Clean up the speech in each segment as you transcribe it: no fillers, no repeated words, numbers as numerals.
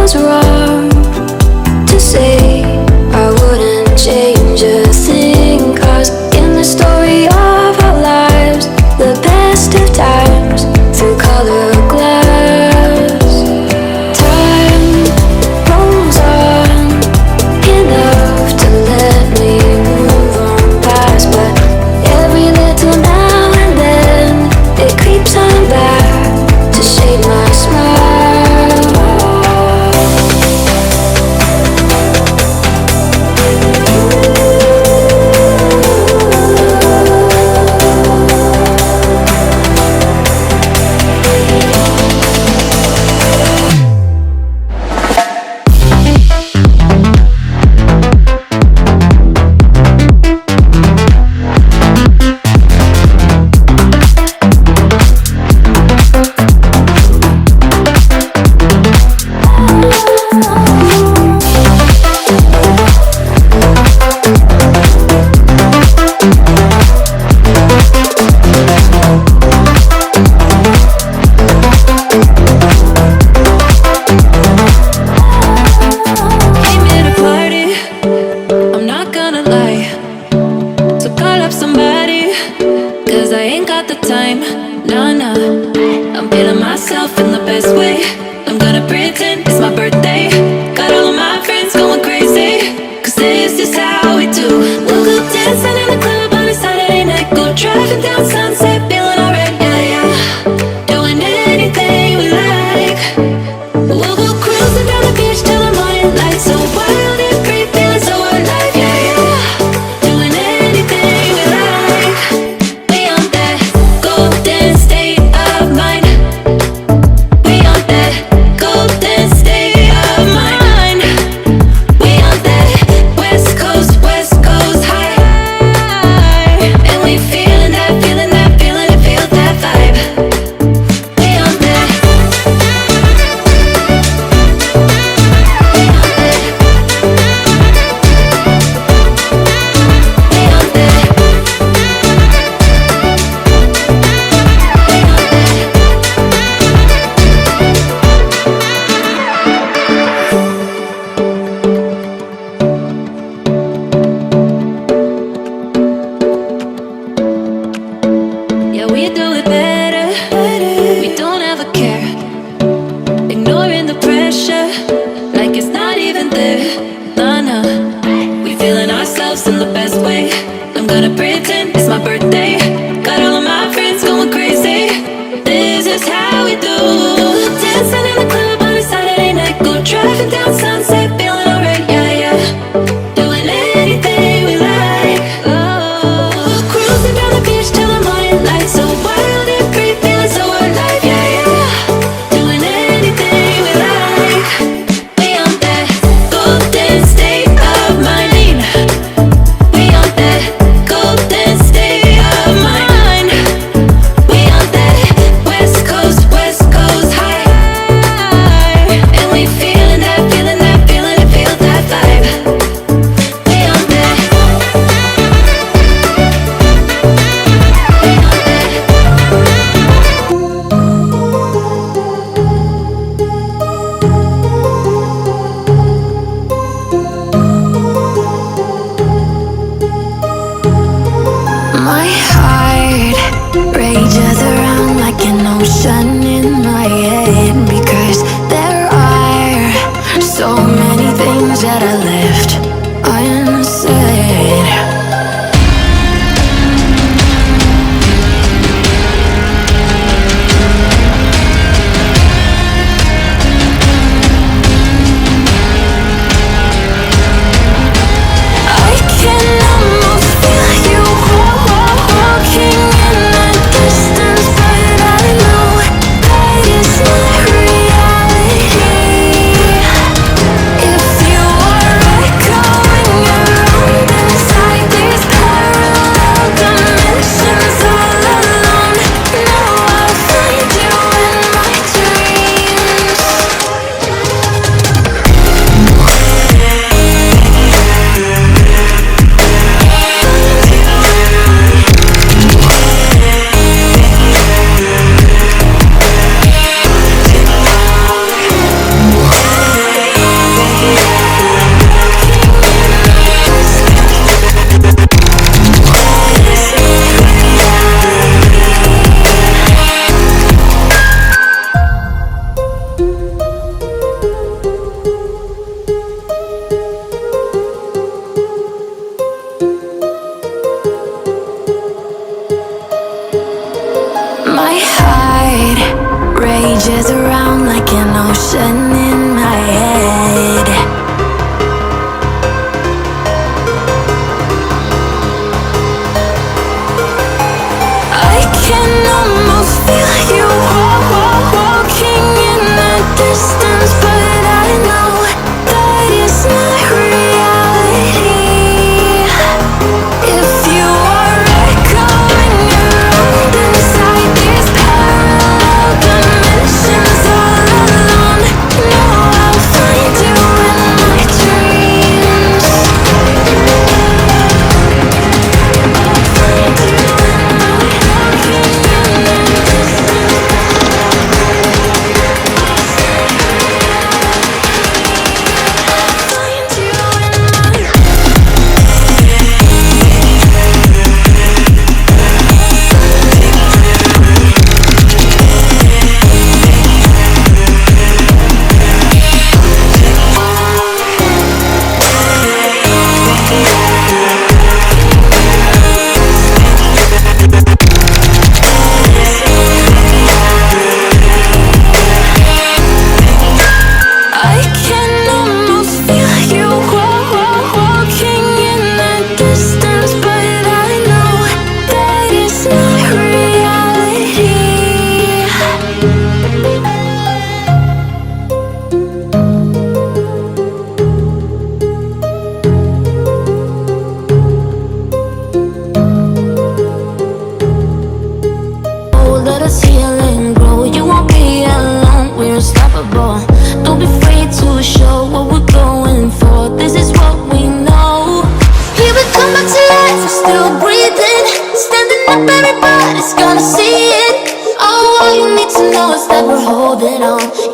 was wrong to say. I wouldn't change a thing, 'cause in the story of our lives, the best of times through color glass, time rolls on enough to let me move on past. But every little now and then it creeps on back to shade my smile.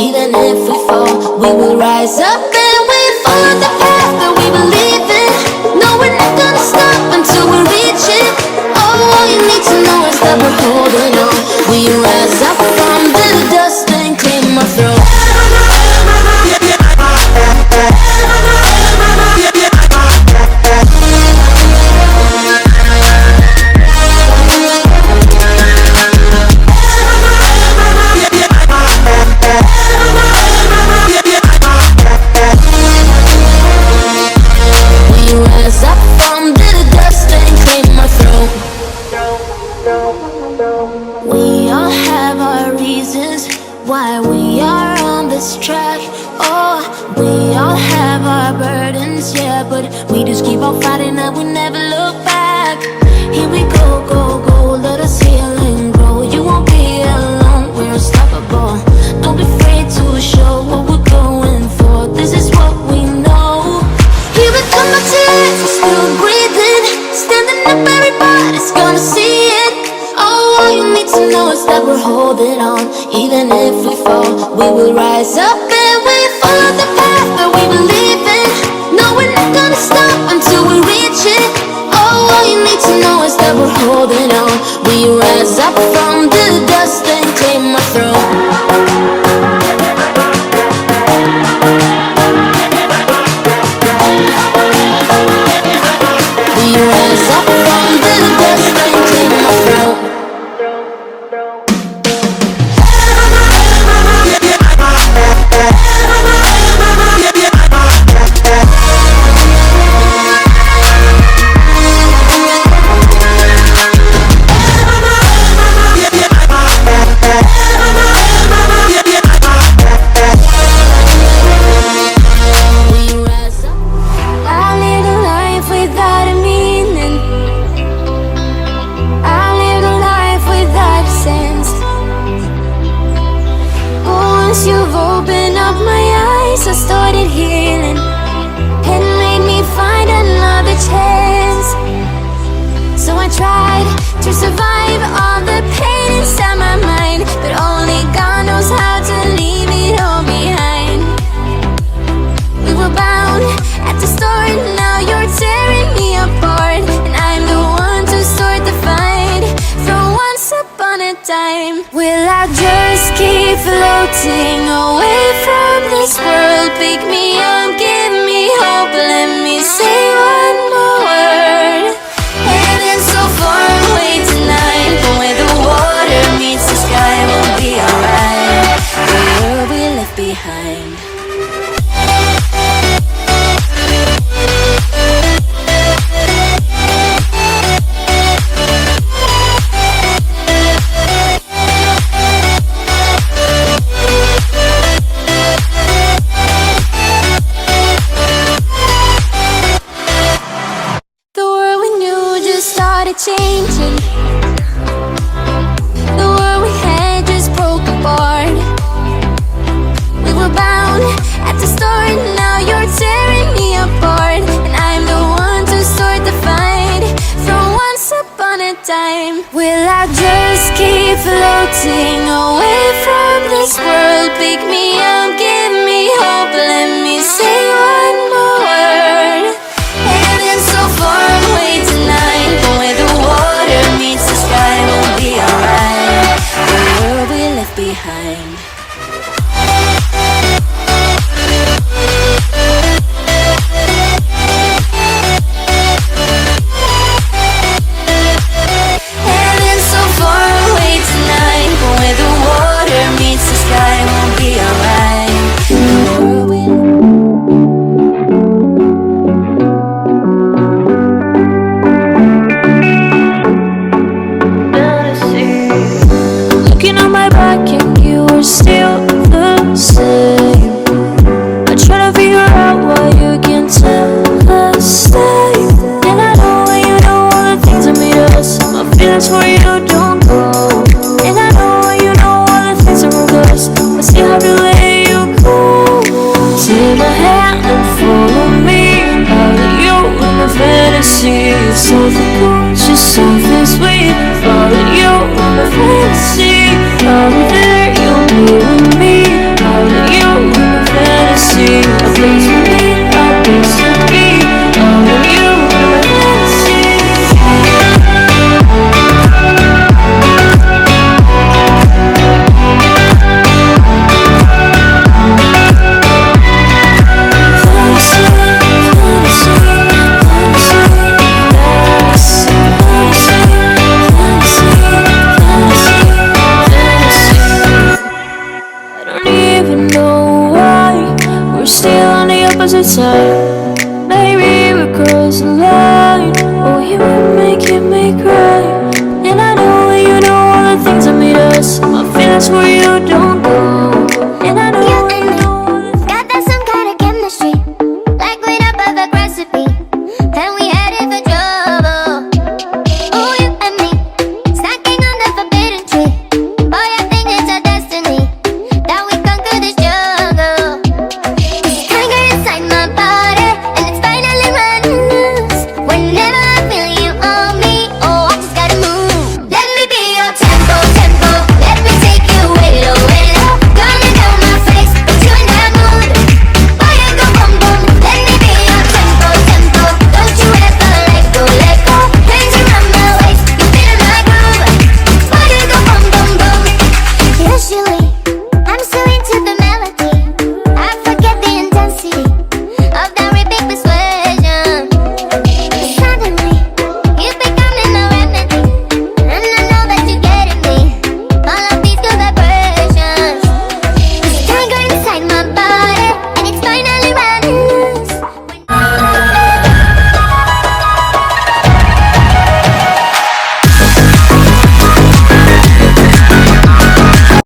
Even if we fall, we will rise up and we follow the path that we believe in. No, we're not gonna stop until we reach it. Oh, all you need to know is that we're holding on. We rise up from the dust and clear my throat. We all have our reasons why we are on this track. Oh, we all have our burdens, yeah, but we just keep on fighting and we never look back. Here we go, go, go, let us heal and grow. You won't be alone, we're unstoppable. Don't be afraid to show what we're going for. This is what we know. Here we come back to life, we're still breathing. Standing up, everybody's gonna see it. Oh, all you need to know is that we're holding on. Even if we fall, we will rise up and we follow the path that we believe in. No, we're not gonna stop until we reach it. Oh, all you need to know is that we're holding on. We rise up from the dust and clear my throat. We rise up from the dust and clear my throat. You've opened up my eyes, I started healing and made me find another chance. So I tried to survive all the pain inside my mind, but only God knows how to leave it all behind. We were bound at the start, now you're tearing me apart, and I'm the one to start the fight from once upon a time. Will I just keep floating away from this world? Pick me up, give me hope, let me say one more word. Heaven so far away tonight, but where the water meets the sky, we'll be alright. The world we left behind. Changing. The world we had just broke apart. We were bound at the start, now you're tearing me apart, and I'm the one to start the fight from once upon a time. Will I just keep floating away from this world? Pick me up, give me hope, let me say one more word. Heaven so far away tonight, but where the water meets the sky, we'll be alright. The world we left behind. Heaven so far away tonight, but where the water meets the sky, we'll be alright. The world we still the same. I try to figure out why you can't tell us stay. And I know when you know all the things that made us, my feelings for you don't go. And I know when you know all the things that broke us, I see how to let you go. Take my hand and follow me out of you in my fantasy. Something gorgeous, something sweet. Follow you in my fantasy. Out there you'll be with me. opposite side. Maybe we're crossing the line. Oh, you were making me cry. And I know you know all the things that made us. My feelings for you don't